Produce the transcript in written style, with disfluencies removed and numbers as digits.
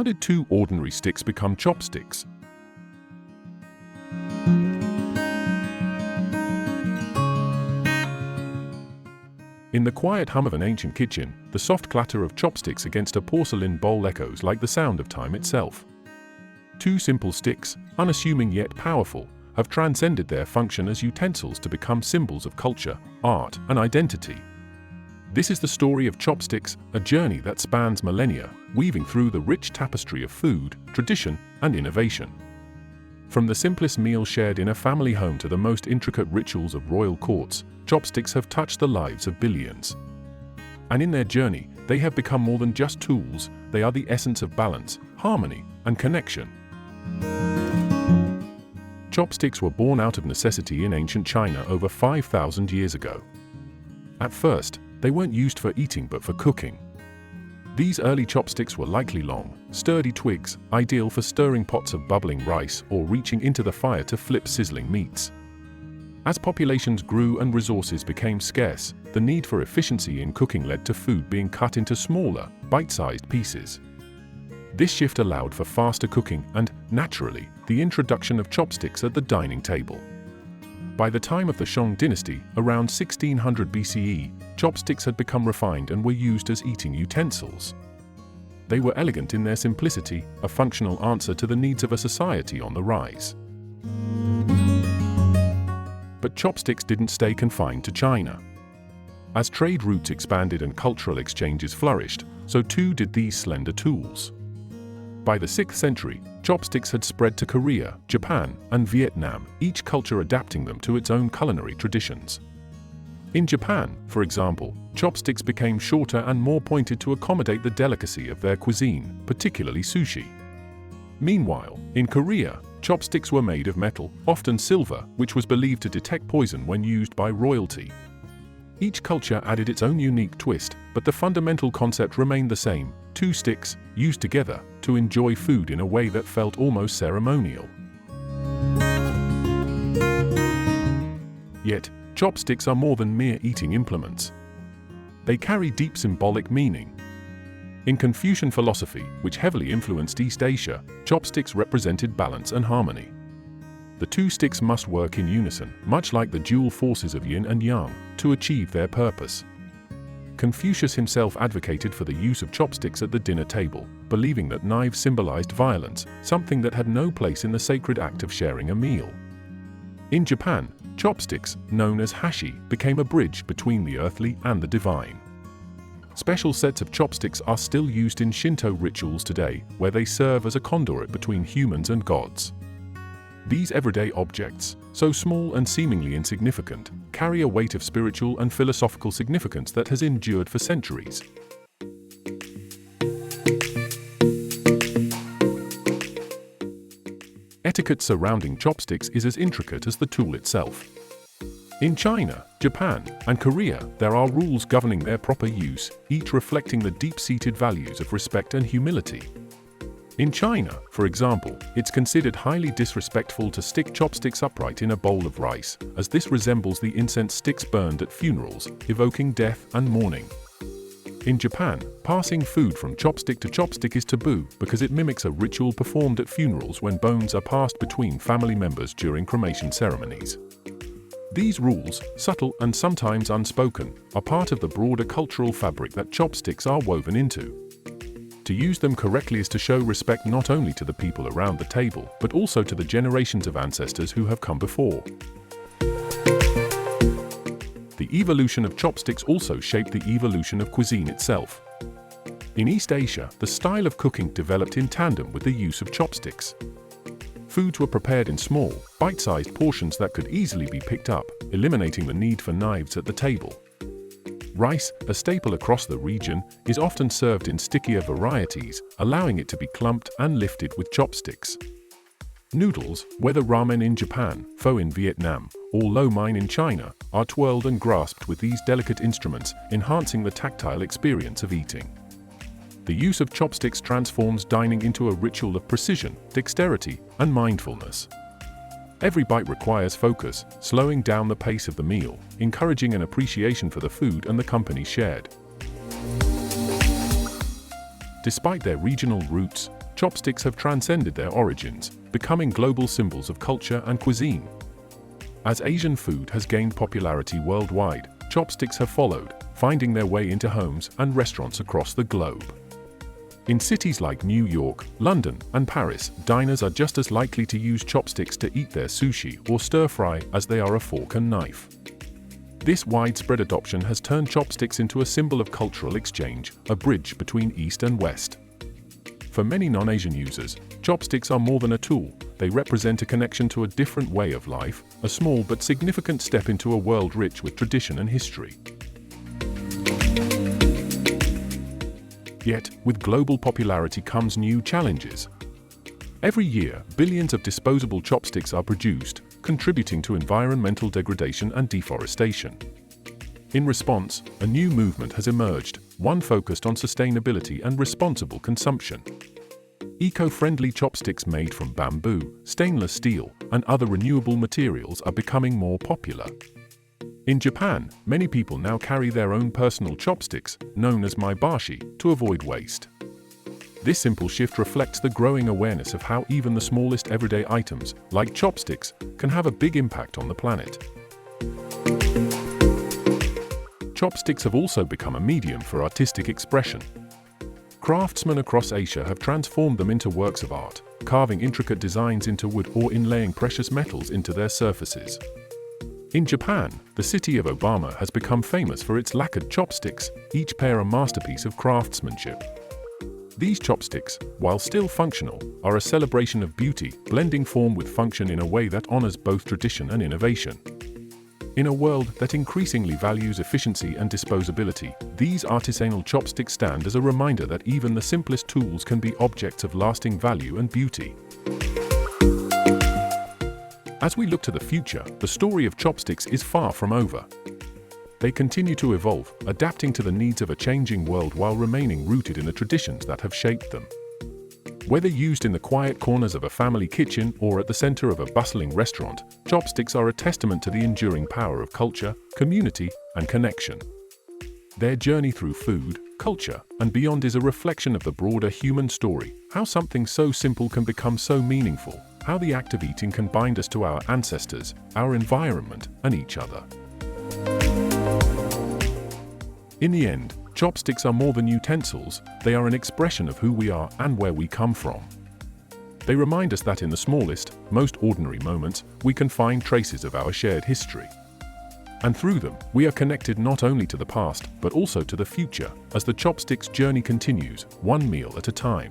How did two ordinary sticks become chopsticks? In the quiet hum of an ancient kitchen, the soft clatter of chopsticks against a porcelain bowl echoes like the sound of time itself. Two simple sticks, unassuming yet powerful, have transcended their function as utensils to become symbols of culture, art, and identity. This is the story of chopsticks, a journey that spans millennia, weaving through the rich tapestry of food, tradition, and innovation. From the simplest meal shared in a family home to the most intricate rituals of royal courts, chopsticks have touched the lives of billions. And in their journey, they have become more than just tools, they are the essence of balance, harmony, and connection. Chopsticks were born out of necessity in ancient China over 5,000 years ago. At first, they weren't used for eating but for cooking. These early chopsticks were likely long, sturdy twigs, ideal for stirring pots of bubbling rice or reaching into the fire to flip sizzling meats. As populations grew and resources became scarce, the need for efficiency in cooking led to food being cut into smaller, bite-sized pieces. This shift allowed for faster cooking and, naturally, the introduction of chopsticks at the dining table. By the time of the Shang dynasty, around 1600 BCE, chopsticks had become refined and were used as eating utensils. They were elegant in their simplicity, a functional answer to the needs of a society on the rise. But chopsticks didn't stay confined to China. As trade routes expanded and cultural exchanges flourished, so too did these slender tools. By the 6th century, chopsticks had spread to Korea, Japan, and Vietnam, each culture adapting them to its own culinary traditions. In Japan, for example, chopsticks became shorter and more pointed to accommodate the delicacy of their cuisine, particularly sushi. Meanwhile, in Korea, chopsticks were made of metal, often silver, which was believed to detect poison when used by royalty. Each culture added its own unique twist, but the fundamental concept remained the same: two sticks, used together, to enjoy food in a way that felt almost ceremonial. Yet, chopsticks are more than mere eating implements. They carry deep symbolic meaning. In Confucian philosophy, which heavily influenced East Asia, chopsticks represented balance and harmony. The two sticks must work in unison, much like the dual forces of yin and yang, to achieve their purpose. Confucius himself advocated for the use of chopsticks at the dinner table, believing that knives symbolized violence, something that had no place in the sacred act of sharing a meal. In Japan, chopsticks, known as hashi, became a bridge between the earthly and the divine. Special sets of chopsticks are still used in Shinto rituals today, where they serve as a conduit between humans and gods. These everyday objects, so small and seemingly insignificant, carry a weight of spiritual and philosophical significance that has endured for centuries. Etiquette surrounding chopsticks is as intricate as the tool itself. In China, Japan, and Korea, there are rules governing their proper use, each reflecting the deep-seated values of respect and humility. In China, for example, it's considered highly disrespectful to stick chopsticks upright in a bowl of rice, as this resembles the incense sticks burned at funerals, evoking death and mourning. In Japan, passing food from chopstick to chopstick is taboo because it mimics a ritual performed at funerals when bones are passed between family members during cremation ceremonies. These rules, subtle and sometimes unspoken, are part of the broader cultural fabric that chopsticks are woven into. To use them correctly is to show respect not only to the people around the table, but also to the generations of ancestors who have come before. The evolution of chopsticks also shaped the evolution of cuisine itself. In East Asia, the style of cooking developed in tandem with the use of chopsticks. Foods were prepared in small, bite-sized portions that could easily be picked up, eliminating the need for knives at the table. Rice, a staple across the region, is often served in stickier varieties, allowing it to be clumped and lifted with chopsticks. Noodles, whether ramen in Japan, pho in Vietnam, or lo mein in China, are twirled and grasped with these delicate instruments, enhancing the tactile experience of eating. The use of chopsticks transforms dining into a ritual of precision, dexterity, and mindfulness. Every bite requires focus, slowing down the pace of the meal, encouraging an appreciation for the food and the company shared. Despite their regional roots, chopsticks have transcended their origins, becoming global symbols of culture and cuisine. As Asian food has gained popularity worldwide, chopsticks have followed, finding their way into homes and restaurants across the globe. In cities like New York, London, and Paris, diners are just as likely to use chopsticks to eat their sushi or stir-fry as they are a fork and knife. This widespread adoption has turned chopsticks into a symbol of cultural exchange, a bridge between East and West. For many non-Asian users, chopsticks are more than a tool. They represent a connection to a different way of life, a small but significant step into a world rich with tradition and history. Yet, with global popularity comes new challenges. Every year, billions of disposable chopsticks are produced, contributing to environmental degradation and deforestation. In response, a new movement has emerged, one focused on sustainability and responsible consumption. Eco-friendly chopsticks made from bamboo, stainless steel, and other renewable materials are becoming more popular. In Japan, many people now carry their own personal chopsticks, known as maibashi, to avoid waste. This simple shift reflects the growing awareness of how even the smallest everyday items, like chopsticks, can have a big impact on the planet. Chopsticks have also become a medium for artistic expression. Craftsmen across Asia have transformed them into works of art, carving intricate designs into wood or inlaying precious metals into their surfaces. In Japan, the city of Obama has become famous for its lacquered chopsticks, each pair a masterpiece of craftsmanship. These chopsticks, while still functional, are a celebration of beauty, blending form with function in a way that honors both tradition and innovation. In a world that increasingly values efficiency and disposability, these artisanal chopsticks stand as a reminder that even the simplest tools can be objects of lasting value and beauty. As we look to the future, the story of chopsticks is far from over. They continue to evolve, adapting to the needs of a changing world while remaining rooted in the traditions that have shaped them. Whether used in the quiet corners of a family kitchen or at the center of a bustling restaurant, chopsticks are a testament to the enduring power of culture, community, and connection. Their journey through food, culture, and beyond is a reflection of the broader human story, how something so simple can become so meaningful, how the act of eating can bind us to our ancestors, our environment, and each other. In the end, chopsticks are more than utensils, they are an expression of who we are and where we come from. They remind us that in the smallest, most ordinary moments, we can find traces of our shared history. And through them, we are connected not only to the past, but also to the future, as the chopsticks journey continues, one meal at a time.